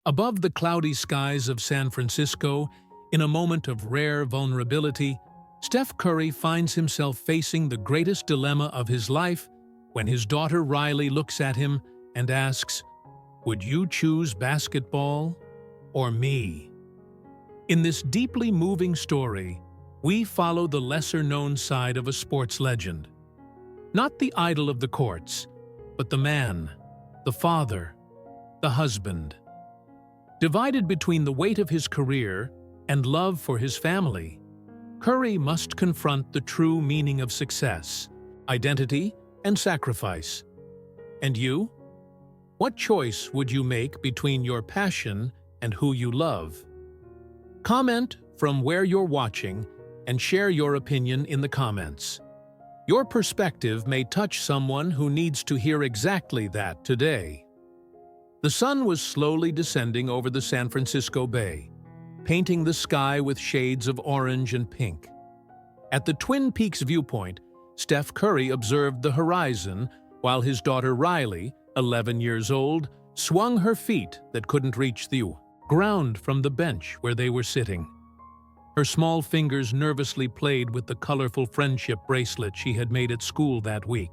Above the cloudy skies of San Francisco, in a moment of rare vulnerability, Steph Curry finds himself facing the greatest dilemma of his life when his daughter Riley looks at him and asks, "Would you choose basketball or me?" In this deeply moving story, we follow the lesser-known side of a sports legend. Not the idol of the courts, but the man, the father, the husband. Divided between the weight of his career and love for his family, Curry must confront the true meaning of success, identity, and sacrifice. And you? What choice would you make between your passion and who you love? Comment from where you're watching and share your opinion in the comments. Your perspective may touch someone who needs to hear exactly that today. The sun was slowly descending over the San Francisco Bay, painting the sky with shades of orange and pink. At the Twin Peaks viewpoint, Steph Curry observed the horizon while his daughter Riley, 11 years old, swung her feet that couldn't reach the ground from the bench where they were sitting. Her small fingers nervously played with the colorful friendship bracelet she had made at school that week.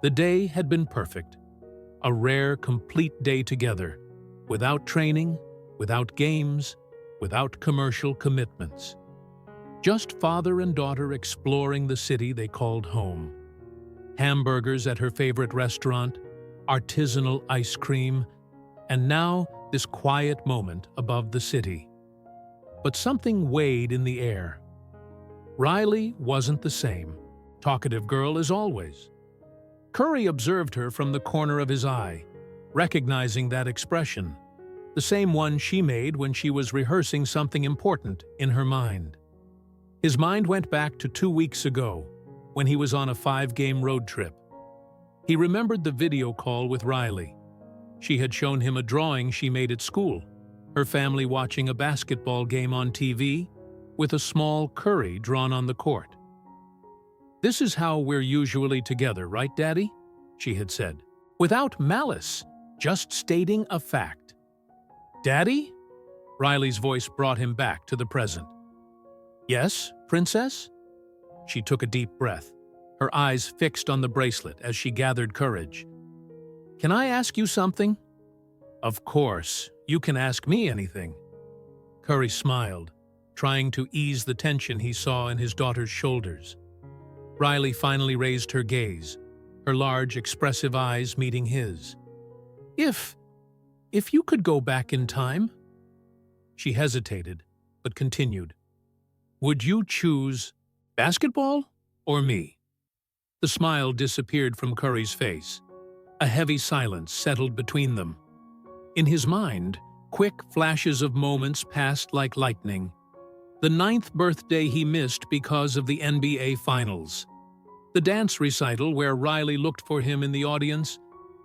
The day had been perfect. A rare, complete day together, without training, without games, without commercial commitments. Just father and daughter exploring the city they called home. Hamburgers at her favorite restaurant, artisanal ice cream, and now this quiet moment above the city. But something weighed in the air. Riley wasn't the same, talkative girl as always. Curry observed her from the corner of his eye, recognizing that expression, the same one she made when she was rehearsing something important in her mind. His mind went back to 2 weeks ago, when he was on a 5-game road trip. He remembered the video call with Riley. She had shown him a drawing she made at school, her family watching a basketball game on TV, with a small Curry drawn on the court. "This is how we're usually together, right, Daddy?" she had said, without malice, just stating a fact. "Daddy?" Riley's voice brought him back to the present. "Yes, Princess?" She took a deep breath, her eyes fixed on the bracelet as she gathered courage. "Can I ask you something?" "Of course, you can ask me anything." Curry smiled, trying to ease the tension he saw in his daughter's shoulders. Riley finally raised her gaze, her large, expressive eyes meeting his. If you could go back in time?" She hesitated, but continued. "Would you choose basketball or me?" The smile disappeared from Curry's face. A heavy silence settled between them. In his mind, quick flashes of moments passed like lightning. The 9th birthday he missed because of the NBA Finals. The dance recital where Riley looked for him in the audience,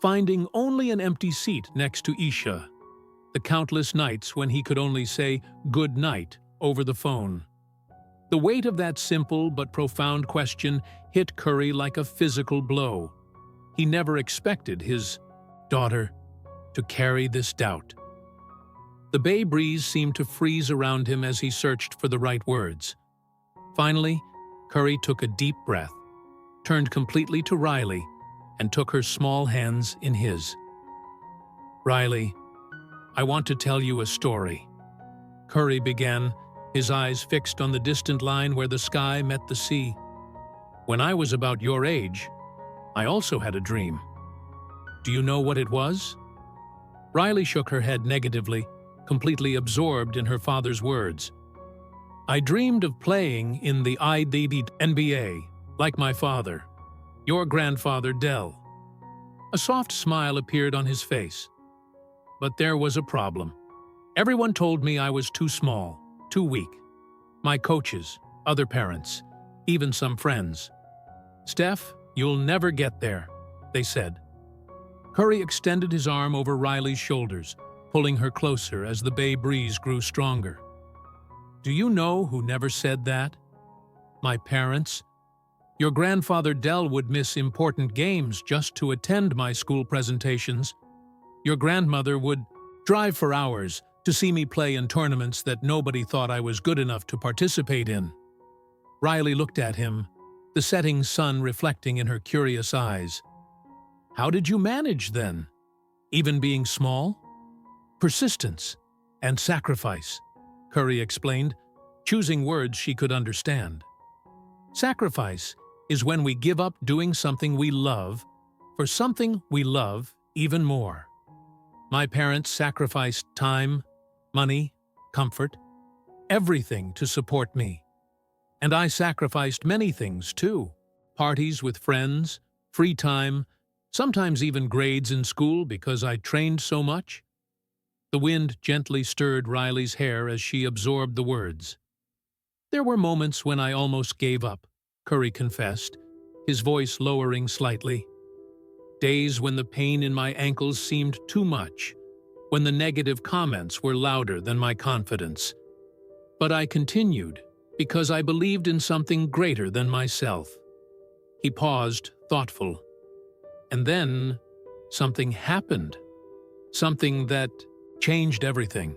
finding only an empty seat next to Isha. The countless nights when he could only say "good night" over the phone. The weight of that simple but profound question hit Curry like a physical blow. He never expected his daughter to carry this doubt. The bay breeze seemed to freeze around him as he searched for the right words. Finally, Curry took a deep breath, turned completely to Riley, and took her small hands in his. "Riley, I want to tell you a story." Curry began, his eyes fixed on the distant line where the sky met the sea. "When I was about your age, I also had a dream. Do you know what it was?" Riley shook her head negatively, completely absorbed in her father's words. "I dreamed of playing in the NBA, like my father, your grandfather Dell." A soft smile appeared on his face. "But there was a problem. Everyone told me I was too small, too weak. My coaches, other parents, even some friends. 'Steph, you'll never get there,' they said." Curry extended his arm over Riley's shoulders, pulling her closer as the bay breeze grew stronger. "Do you know who never said that? My parents. Your grandfather Dell would miss important games just to attend my school presentations. Your grandmother would drive for hours to see me play in tournaments that nobody thought I was good enough to participate in. Riley looked at him, the setting sun reflecting in her curious eyes. How did you manage then? Even being small? Persistence and sacrifice, Curry explained, choosing words she could understand. Sacrifice is when we give up doing something we love for something we love even more. My parents sacrificed time, money, comfort, everything to support me. And I sacrificed many things too. Parties with friends, free time, sometimes even grades in school because I trained so much. The wind gently stirred Riley's hair as she absorbed the words. There were moments when I almost gave up, Curry confessed, his voice lowering slightly. Days when the pain in my ankles seemed too much, when the negative comments were louder than my confidence. But I continued, because I believed in something greater than myself. He paused, thoughtful. And then something happened. Something that changed everything.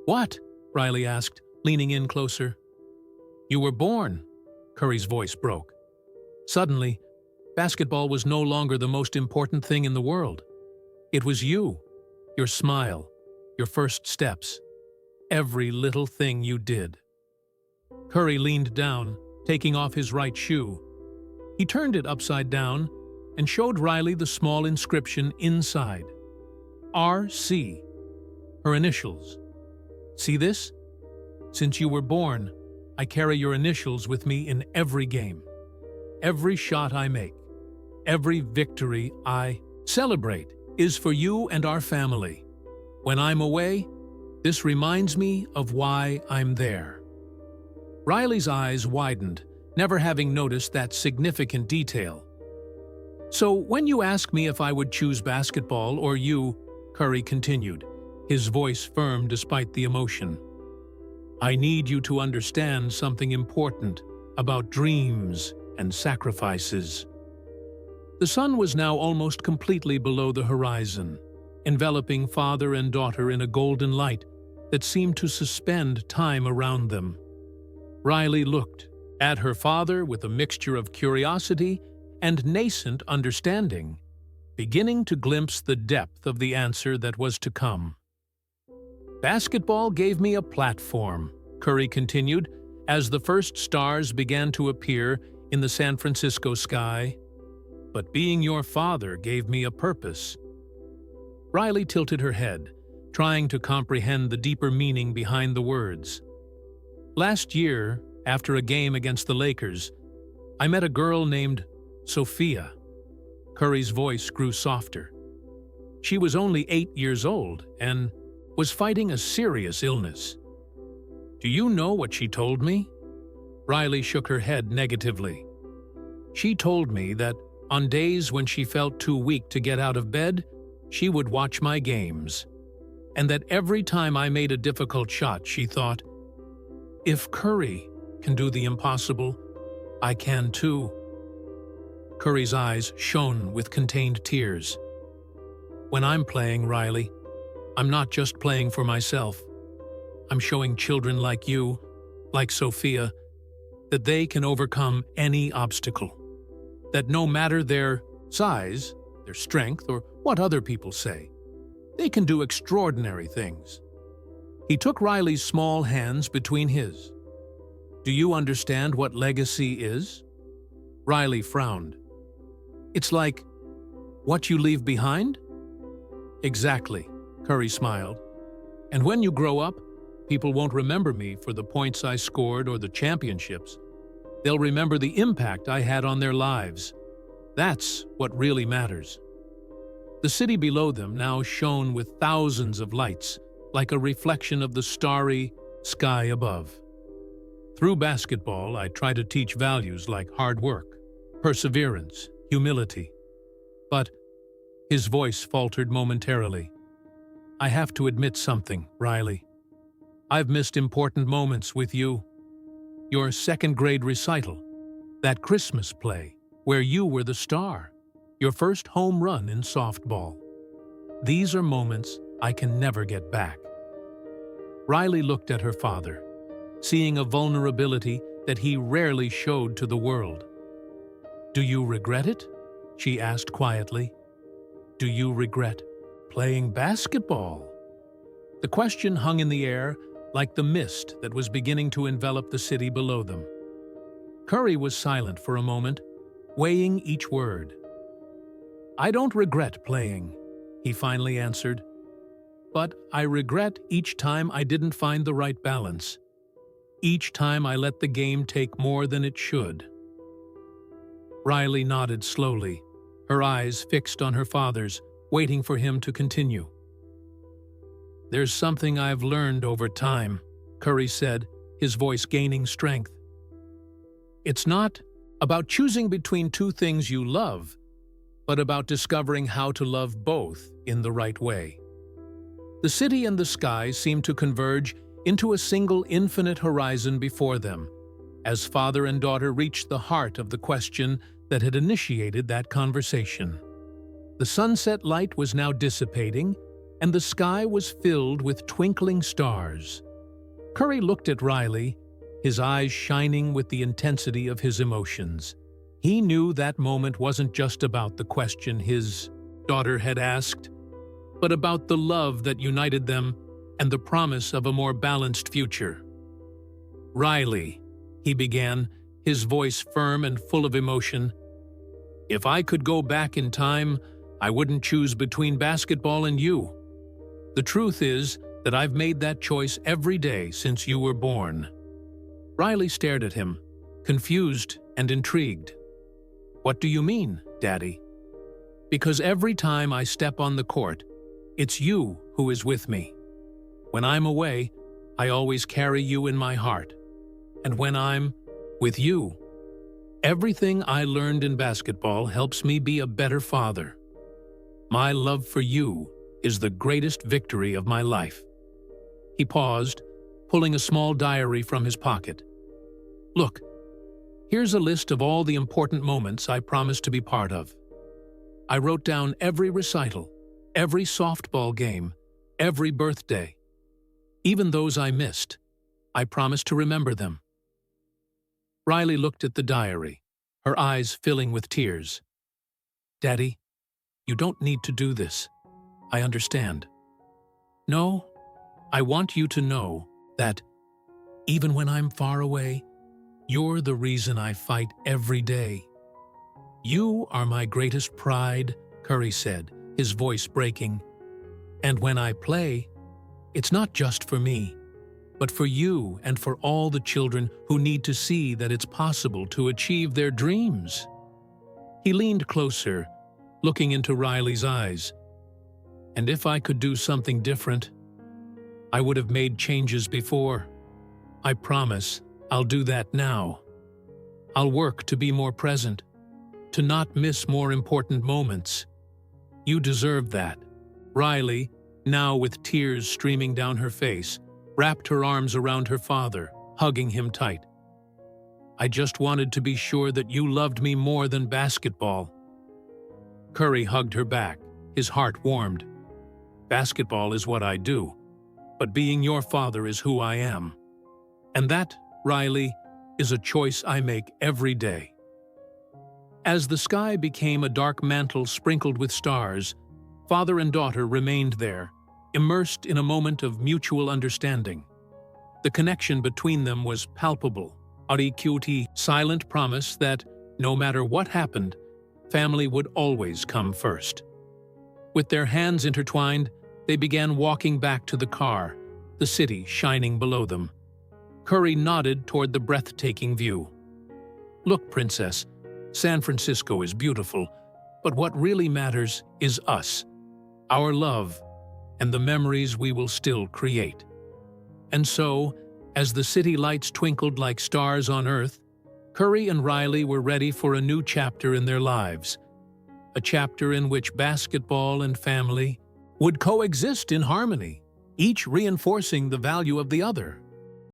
What? Riley asked, leaning in closer. You were born, Curry's voice broke. Suddenly, basketball was no longer the most important thing in the world. It was you, your smile, your first steps, every little thing you did. Curry leaned down, taking off his right shoe. He turned it upside down and showed Riley the small inscription inside. R.C., her initials. See this? Since you were born, I carry your initials with me in every game. Every shot I make, every victory I celebrate is for you and our family. When I'm away, this reminds me of why I'm there. Riley's eyes widened, never having noticed that significant detail. So when you ask me if I would choose basketball or you, Curry continued, his voice firm despite the emotion, I need you to understand something important about dreams and sacrifices. The sun was now almost completely below the horizon, enveloping father and daughter in a golden light that seemed to suspend time around them. Riley looked at her father with a mixture of curiosity and nascent understanding, beginning to glimpse the depth of the answer that was to come. Basketball gave me a platform, Curry continued, as the first stars began to appear in the San Francisco sky. But being your father gave me a purpose. Riley tilted her head, trying to comprehend the deeper meaning behind the words. Last year, after a game against the Lakers, I met a girl named Sophia. Curry's voice grew softer. She was only 8 years old and was fighting a serious illness. Do you know what she told me? Riley shook her head negatively. She told me that on days when she felt too weak to get out of bed, she would watch my games. And that every time I made a difficult shot, she thought, if Curry can do the impossible, I can too. Curry's eyes shone with contained tears. When I'm playing, Riley, I'm not just playing for myself. I'm showing children like you, like Sophia, that they can overcome any obstacle. That no matter their size, their strength, or what other people say, they can do extraordinary things. He took Riley's small hands between his. Do you understand what legacy is? Riley frowned. It's like what you leave behind? Exactly, Curry smiled. And when you grow up, people won't remember me for the points I scored or the championships. They'll remember the impact I had on their lives. That's what really matters. The city below them now shone with thousands of lights, like a reflection of the starry sky above. Through basketball, I try to teach values like hard work, perseverance, humility. But his voice faltered momentarily. I have to admit something, Riley. I've missed important moments with you. Your second-grade recital, that Christmas play where you were the star, your first home run in softball. These are moments I can never get back." Riley looked at her father, seeing a vulnerability that he rarely showed to the world. "Do you regret it?" she asked quietly. "Do you regret playing basketball?" The question hung in the air like the mist that was beginning to envelop the city below them. Curry was silent for a moment, weighing each word. "I don't regret playing," he finally answered. "But I regret each time I didn't find the right balance. Each time I let the game take more than it should." Riley nodded slowly, her eyes fixed on her father's, waiting for him to continue. "There's something I've learned over time," Curry said, his voice gaining strength. "It's not about choosing between two things you love, but about discovering how to love both in the right way." The city and the sky seemed to converge into a single infinite horizon before them, as father and daughter reached the heart of the question that had initiated that conversation. The sunset light was now dissipating, and the sky was filled with twinkling stars. Curry looked at Riley, his eyes shining with the intensity of his emotions. He knew that moment wasn't just about the question his daughter had asked, but about the love that united them and the promise of a more balanced future. "Riley," he began, his voice firm and full of emotion, "if I could go back in time, I wouldn't choose between basketball and you. The truth is that I've made that choice every day since you were born." Riley stared at him, confused and intrigued. "What do you mean, Daddy?" "Because every time I step on the court, it's you who is with me. When I'm away, I always carry you in my heart. And when I'm with you, everything I learned in basketball helps me be a better father. My love for you is the greatest victory of my life." He paused, pulling a small diary from his pocket. "Look, here's a list of all the important moments I promised to be part of. I wrote down every recital, every softball game, every birthday. Even those I missed, I promised to remember them." Riley looked at the diary, her eyes filling with tears. "Daddy, you don't need to do this. I understand. No, I want you to know that, even when I'm far away, you're the reason I fight every day. You are my greatest pride," Curry said, his voice breaking. "And when I play, it's not just for me, but for you and for all the children who need to see that it's possible to achieve their dreams." He leaned closer, looking into Riley's eyes. "And if I could do something different, I would have made changes before. I promise I'll do that now. I'll work to be more present, to not miss more important moments. You deserve that." Riley, now with tears streaming down her face, wrapped her arms around her father, hugging him tight. "I just wanted to be sure that you loved me more than basketball." Curry hugged her back, his heart warmed. "Basketball is what I do, but being your father is who I am. And that, Riley, is a choice I make every day." As the sky became a dark mantle sprinkled with stars, father and daughter remained there, immersed in a moment of mutual understanding. The connection between them was palpable, a silent promise that, no matter what happened, family would always come first. With their hands intertwined, they began walking back to the car, the city shining below them. Curry nodded toward the breathtaking view. "Look, Princess, San Francisco is beautiful, but what really matters is us, our love, and the memories we will still create." And so, as the city lights twinkled like stars on Earth, Curry and Riley were ready for a new chapter in their lives, a chapter in which basketball and family would coexist in harmony, each reinforcing the value of the other.